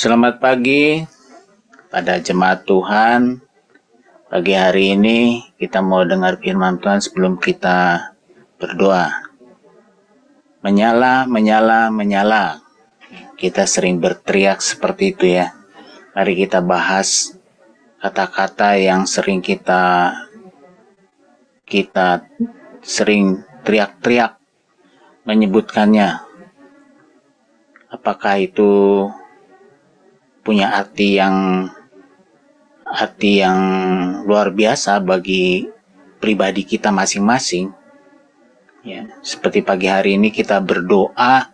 Selamat pagi pada jemaat Tuhan. Pagi hari ini kita mau dengar firman Tuhan sebelum kita berdoa. Menyala, menyala, menyala. Kita sering berteriak seperti itu ya. Mari kita bahas kata-kata yang sering kita sering teriak-teriak menyebutkannya. Apakah itu punya arti yang luar biasa bagi pribadi kita masing-masing. Ya, seperti pagi hari ini kita berdoa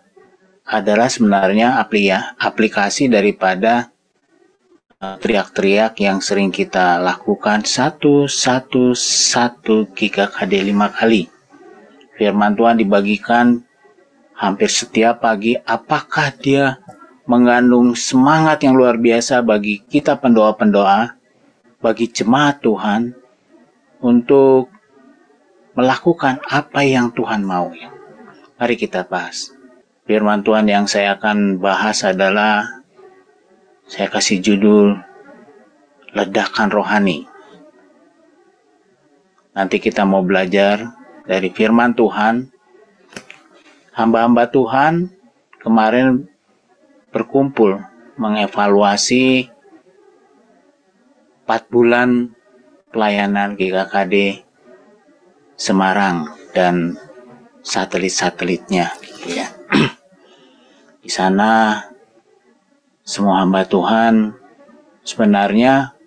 adalah sebenarnya aplikasi daripada teriak-teriak yang sering kita lakukan 111 GKKD 5 kali. Firman Tuhan dibagikan hampir setiap pagi. Apakah dia mengandung semangat yang luar biasa bagi kita pendoa-pendoa, bagi jemaat Tuhan, untuk melakukan apa yang Tuhan mau. Mari kita bahas. Firman Tuhan yang saya akan bahas adalah, saya kasih judul, Ledakan Rohani. Nanti kita mau belajar dari firman Tuhan. Hamba-hamba Tuhan kemarin berkumpul mengevaluasi 4 bulan pelayanan GKKD Semarang dan satelit-satelitnya. Ya. Di sana semua hamba Tuhan sebenarnya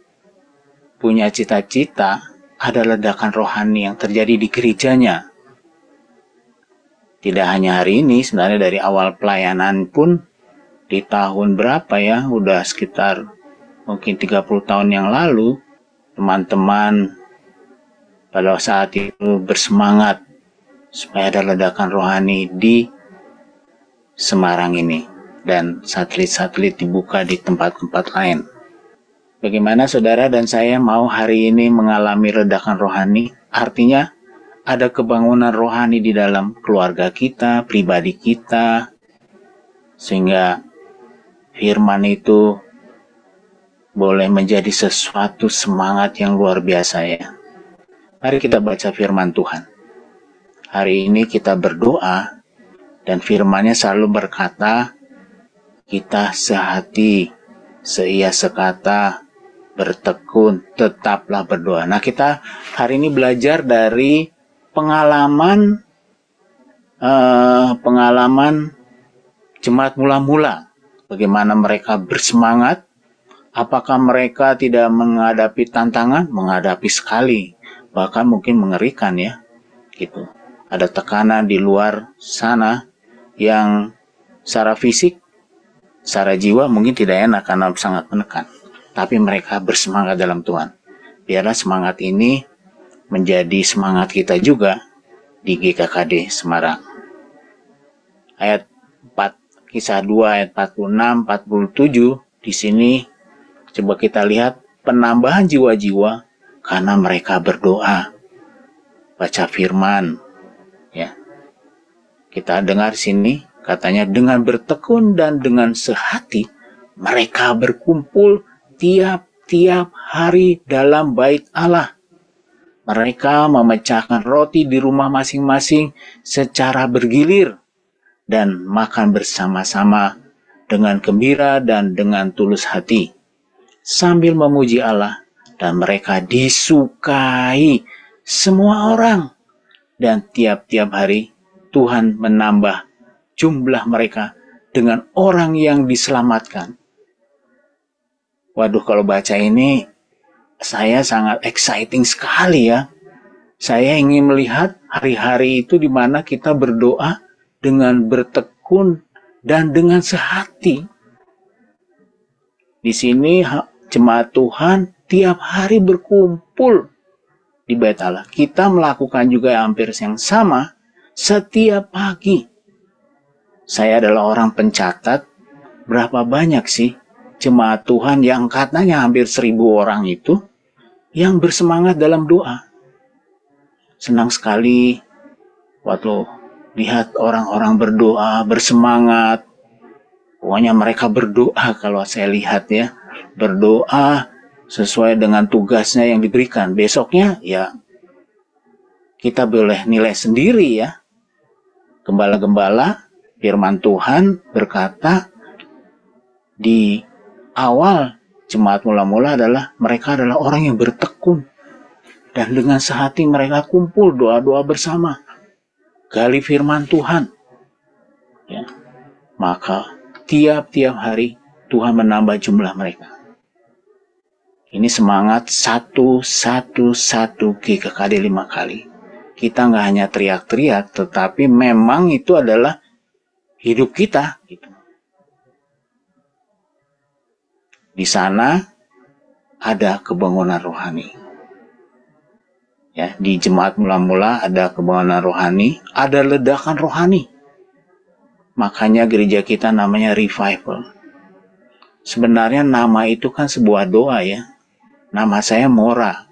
punya cita-cita ada ledakan rohani yang terjadi di gerejanya. Tidak hanya hari ini, sebenarnya dari awal pelayanan pun di tahun berapa ya, udah sekitar mungkin 30 tahun yang lalu, teman-teman pada saat itu bersemangat supaya ada ledakan rohani di Semarang ini dan satelit-satelit dibuka di tempat-tempat lain. Bagaimana saudara dan saya mau hari ini mengalami ledakan rohani? Artinya ada kebangunan rohani di dalam keluarga kita, pribadi kita, sehingga firman itu boleh menjadi sesuatu semangat yang luar biasa ya. Mari kita baca firman Tuhan. Hari ini kita berdoa dan firman-Nya selalu berkata, kita sehati, seia sekata, bertekun, tetaplah berdoa. Nah, kita hari ini belajar dari pengalaman jemaat mula-mula. Bagaimana mereka bersemangat? Apakah mereka tidak menghadapi tantangan? Menghadapi sekali, bahkan mungkin mengerikan ya. Gitu. Ada tekanan di luar sana yang secara fisik, secara jiwa mungkin tidak enak karena sangat menekan. Tapi mereka bersemangat dalam Tuhan. Biarlah semangat ini menjadi semangat kita juga di GKKD Semarang. Ayat 4, Kisah 2 ayat 46, 47, di sini coba kita lihat penambahan jiwa-jiwa karena mereka berdoa. Baca firman ya. Kita dengar sini katanya dengan bertekun dan dengan sehati mereka berkumpul tiap-tiap hari dalam bait Allah. Mereka memecahkan roti di rumah masing-masing secara bergilir dan makan bersama-sama dengan gembira dan dengan tulus hati, sambil memuji Allah, dan mereka disukai semua orang. Dan tiap-tiap hari Tuhan menambah jumlah mereka dengan orang yang diselamatkan. Waduh, kalau baca ini saya sangat exciting sekali ya. Saya ingin melihat hari-hari itu di mana kita berdoa dengan bertekun dan dengan sehati. Di sini jemaat Tuhan tiap hari berkumpul di bait Allah. Kita melakukan juga hampir yang sama setiap pagi. Saya adalah orang pencatat berapa banyak sih jemaat Tuhan yang katanya hampir 1.000 orang itu yang bersemangat dalam doa. Senang sekali waktu lihat orang-orang berdoa, bersemangat. Pokoknya mereka berdoa, kalau saya lihat ya, berdoa sesuai dengan tugasnya yang diberikan. Besoknya ya kita boleh nilai sendiri ya. Gembala-gembala firman Tuhan berkata di awal jemaat mula-mula adalah mereka adalah orang yang bertekun. Dan dengan sehati mereka kumpul doa-doa bersama. Gali firman Tuhan. Ya. Maka tiap-tiap hari Tuhan menambah jumlah mereka. Ini semangat 111 GKKD 5 kali. Kita nggak hanya teriak-teriak, tetapi memang itu adalah hidup kita. Gitu. Di sana ada kebangunan rohani. Ya, di jemaat mula-mula ada kebangunan rohani, ada ledakan rohani. Makanya gereja kita namanya revival. Sebenarnya nama itu kan sebuah doa ya. Nama saya Mora.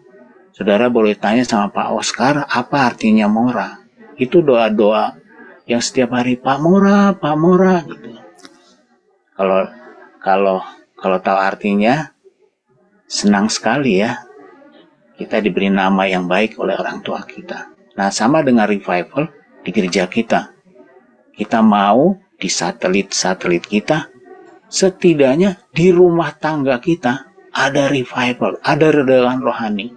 Saudara boleh tanya sama Pak Oscar, apa artinya Mora? Itu doa-doa yang setiap hari Pak Mora gitu. Kalau tahu artinya, senang sekali ya. Kita diberi nama yang baik oleh orang tua kita. Nah, sama dengan revival di gereja kita. Kita mau di satelit-satelit kita, setidaknya di rumah tangga kita ada revival, ada ledakan rohani.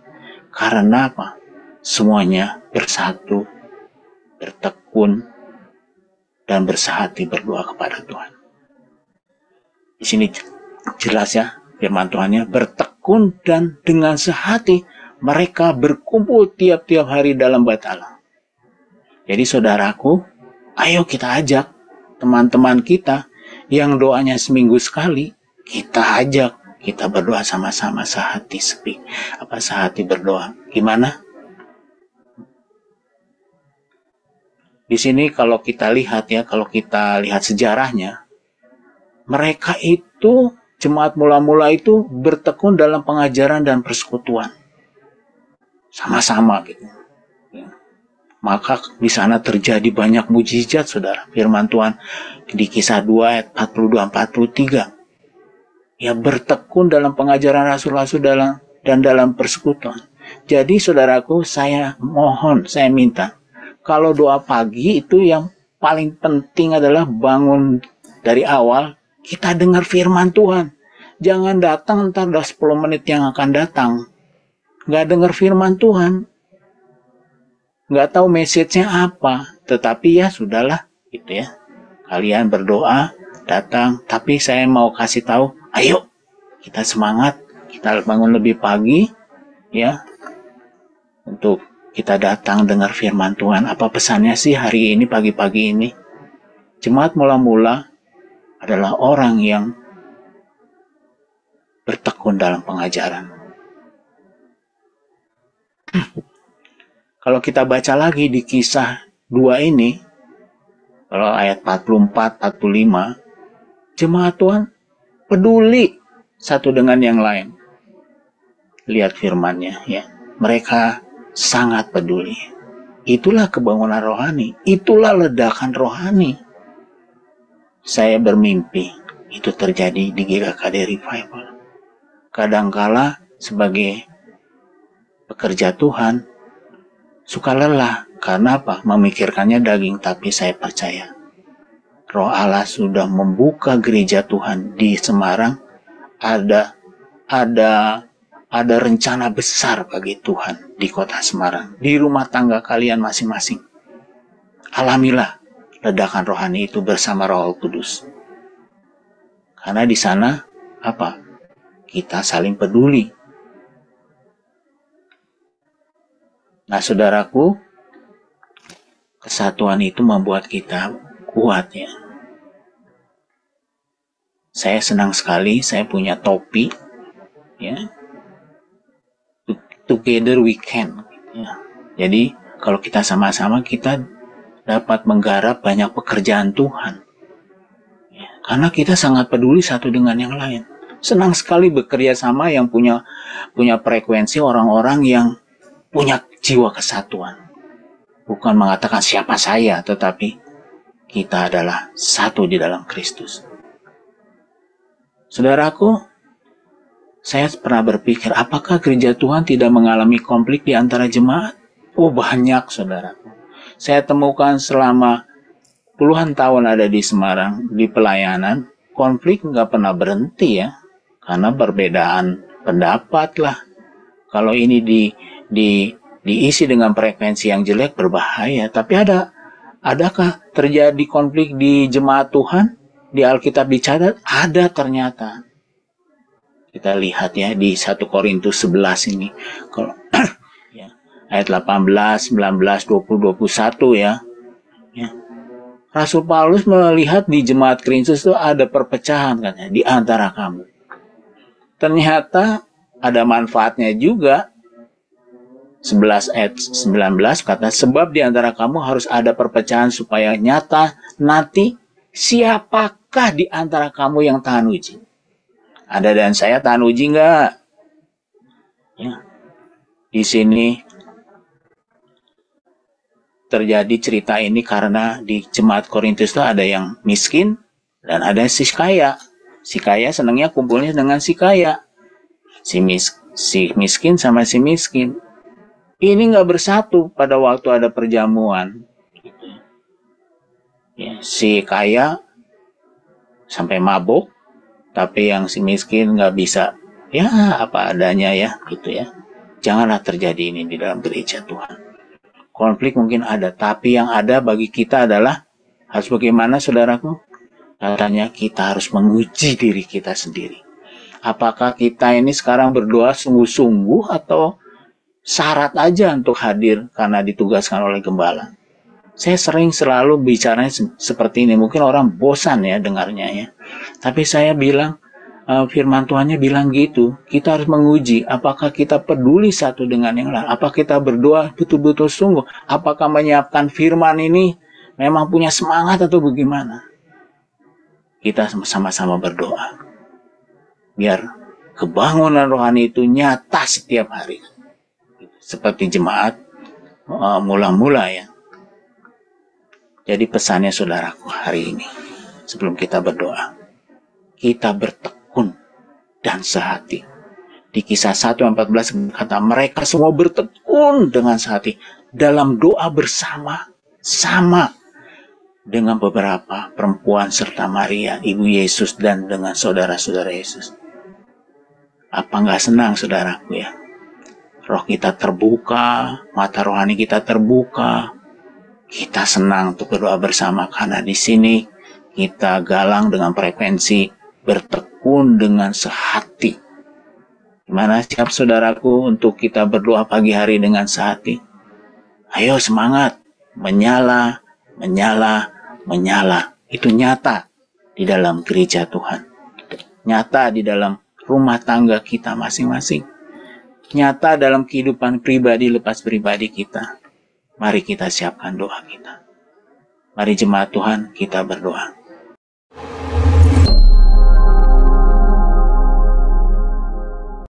Karena apa? Semuanya bersatu, bertekun, dan bersehati berdoa kepada Tuhan. Di sini jelas ya firman Tuhannya, bertekun dan dengan sehati mereka berkumpul tiap-tiap hari dalam Bait Allah. Jadi saudaraku, ayo kita ajak teman-teman kita yang doanya seminggu sekali, kita ajak, kita berdoa sama-sama sehati berdoa. Gimana? Di sini kalau kita lihat sejarahnya, mereka itu jemaat mula-mula itu bertekun dalam pengajaran dan persekutuan. Sama-sama gitu. Maka di sana terjadi banyak mujizat, saudara. Firman Tuhan di Kisah 2 ayat 42-43. Ya, bertekun dalam pengajaran rasul-rasul dan dalam persekutuan. Jadi saudaraku, saya minta, kalau doa pagi itu yang paling penting adalah bangun dari awal, kita dengar firman Tuhan. Jangan datang ntar udah 10 menit yang akan datang. Nggak dengar firman Tuhan, nggak tahu message-nya apa, tetapi ya sudahlah gitu ya. Kalian berdoa, datang, tapi saya mau kasih tahu, ayo kita semangat, kita bangun lebih pagi ya, untuk kita datang dengar firman Tuhan. Apa pesannya sih hari ini, pagi-pagi ini? Jemaat mula-mula adalah orang yang bertekun dalam pengajaran. Kalau kita baca lagi di Kisah 2 ini, kalau ayat 44-45, jemaat Tuhan peduli satu dengan yang lain. Lihat firman-Nya ya. Mereka sangat peduli. Itulah kebangunan rohani, itulah ledakan rohani. Saya bermimpi itu terjadi di GKKD Revival. Kadangkala sebagai pekerja Tuhan suka lelah. Karena apa? Memikirkannya daging, tapi saya percaya Roh Allah sudah membuka gereja Tuhan di Semarang. Ada rencana besar bagi Tuhan di kota Semarang, di rumah tangga kalian masing-masing. Alamilah ledakan rohani itu bersama Roh Kudus. Karena di sana apa? Kita saling peduli. Nah, saudaraku, kesatuan itu membuat kita kuat ya. Saya senang sekali, saya punya topi ya. Together we can ya. Jadi kalau kita sama-sama, kita dapat menggarap banyak pekerjaan Tuhan ya. Karena kita sangat peduli satu dengan yang lain. Senang sekali bekerja sama yang punya frekuensi orang-orang yang punya jiwa kesatuan. Bukan mengatakan siapa saya, tetapi kita adalah satu di dalam Kristus. Saudaraku, saya pernah berpikir, apakah gereja Tuhan tidak mengalami konflik di antara jemaat? Oh, banyak, saudaraku. Saya temukan selama puluhan tahun ada di Semarang, di pelayanan, konflik nggak pernah berhenti ya, karena perbedaan pendapat lah. Kalau ini diisi dengan frekuensi yang jelek, berbahaya. Tapi adakah terjadi konflik di jemaat Tuhan? Di Alkitab dicatat, ada ternyata. Kita lihat ya di 1 Korintus 11 ini. Kalau ya, ayat 18, 19, 20, 21 ya. Rasul Paulus melihat di jemaat Korintus itu ada perpecahan katanya di antara kamu. Ternyata ada manfaatnya juga. 11 ayat 19 kata, sebab di antara kamu harus ada perpecahan supaya nyata nanti siapakah di antara kamu yang tahan uji. Ada dan saya tahan uji enggak? Ya. Di sini terjadi cerita ini karena di jemaat Korintus itu ada yang miskin dan ada si kaya. Si kaya senangnya kumpulnya dengan si kaya. Si miskin sama si miskin. Ini nggak bersatu pada waktu ada perjamuan. Ya, si kaya sampai mabuk, tapi yang si miskin nggak bisa. Ya apa adanya ya, gitu ya. Janganlah terjadi ini di dalam gereja Tuhan. Konflik mungkin ada, tapi yang ada bagi kita adalah harus bagaimana, saudaraku? Katanya kita harus menguji diri kita sendiri. Apakah kita ini sekarang berdoa sungguh-sungguh atau syarat aja untuk hadir karena ditugaskan oleh gembala? Saya selalu bicaranya seperti ini. Mungkin orang bosan ya dengarnya ya. Tapi saya bilang, firman Tuhannya bilang gitu, kita harus menguji apakah kita peduli satu dengan yang lain, apakah kita berdoa betul-betul sungguh, apakah menyiapkan firman ini memang punya semangat atau bagaimana. Kita sama-sama berdoa biar kebangunan rohani itu nyata setiap hari, seperti jemaat mula-mula ya. Jadi pesannya saudaraku hari ini, sebelum kita berdoa, kita bertekun dan sehati. Di Kisah 1:14 kata, mereka semua bertekun dengan sehati dalam doa bersama sama dengan beberapa perempuan serta Maria, ibu Yesus, dan dengan saudara-saudara Yesus. Apa nggak senang saudaraku ya? Roh kita terbuka, mata rohani kita terbuka. Kita senang untuk berdoa bersama karena di sini kita galang dengan frekuensi bertekun dengan sehati. Gimana siap saudaraku untuk kita berdoa pagi hari dengan sehati? Ayo semangat, menyala, menyala, menyala. Itu nyata di dalam gereja Tuhan. Nyata di dalam rumah tangga kita masing-masing. Nyata dalam kehidupan pribadi lepas pribadi kita. Mari kita siapkan doa kita. Mari jemaat Tuhan kita berdoa.